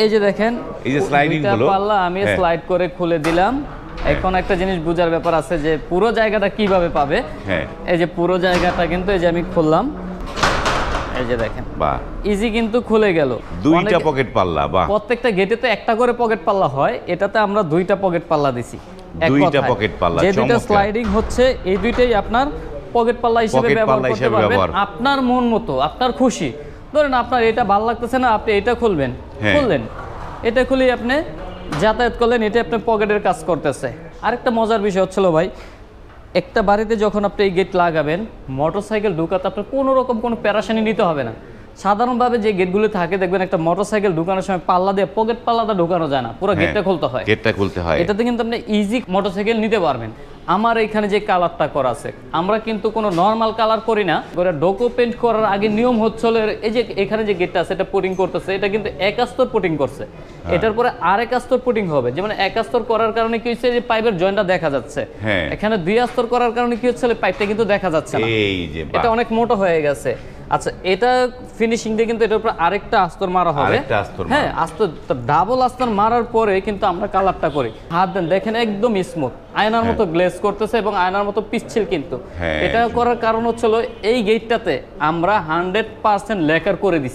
এই যে দেখেন এই যে স্লাইডিং হলো পাল্লা আমি স্লাইড করে খুলে দিলাম। এখন একটা জিনিস বোঝার ব্যাপার আছে যে পুরো জায়গাটা কিভাবে পাবে। এই যে পুরো জায়গাটা কিন্তু এই যে আমি খুললাম, এই যে দেখেন বাহ ইজি কিন্তু খুলে গেল। দুইটা পকেট পাল্লা, বাহ। প্রত্যেকটা গেটে তো একটা করে পকেট পাল্লা হয়, এটাতে আমরা দুইটা পকেট পাল্লা দিছি। দুইটা পকেট পাল্লা, যে দুইটা স্লাইডিং হচ্ছে এই দুইটাই আপনার পকেট পাল্লা হিসেবে ব্যবহার করতে পারবেন আপনার মন মতো, আপনার খুশি। ধরেন আপনার এটা ভালো লাগতেছে না, আপনি এটা খুলবেন, খুললেন, এটা খুলেই আপনি যাতায়াত করলেন, এটা আপনার পকেটের কাজ করতেছে। আরেকটা মজার বিষয় হচ্ছিল ভাই, একটা বাড়িতে যখন আপনি এই গেট লাগাবেন, মোটরসাইকেল ঢুকাতে আপনার কোনো রকম কোনো প্যারাশানি নিতে হবে না। সাধারণভাবে যে গেটগুলো থাকে দেখবেন একটা মোটরসাইকেল ঢুকানোর সময় পাল্লা দিয়ে পকেট পাল্লাটা ঢুকানো যায় না, পুরো গেটটা খুলতে হয়। গেটটা খুলতে হয়। এটাতে কিন্তু আপনি ইজি মোটরসাইকেল নিতে পারবেন। আমার এখানে যে কালারটা করা আছে, আমরা কিন্তু কোনো নর্মাল কালার করি না। ডোকো পেইন্ট করার আগে নিয়ম হচ্ছিল এই যে এখানে যে গেটটা আছে এটা পুটিং করতেছে, এটা কিন্তু এক আস্তর পুটিং করছে, এটার পরে আরেক আস্তর পুটিং হবে। যেমন এক আস্তর করার কারণে কি হচ্ছে যে পাইপের জয়েন্টটা দেখা যাচ্ছে, এখানে দুই আস্তর করার কারণে কি হচ্ছে পাইপটা কিন্তু দেখা যাচ্ছে না, এটা অনেক মোটা হয়ে গেছে। আচ্ছা, এটা ফিনিশিং দিয়ে কিন্তু এটার উপর আরেকটা আস্তর মারা হবে। হ্যাঁ, আস্তর ডাবল আস্তর মারার পরে কিন্তু আমরা কালারটা করি। হাত দেন, দেখেন একদম স্মুথ, আয়নার মতো গ্লেজ করতেছে এবং আয়নার মতো পিচ্ছিল। কিন্তু এটা করার কারণ হচ্ছিল এই গেটটাতে আমরা 100% লেকার করে দিচ্ছি।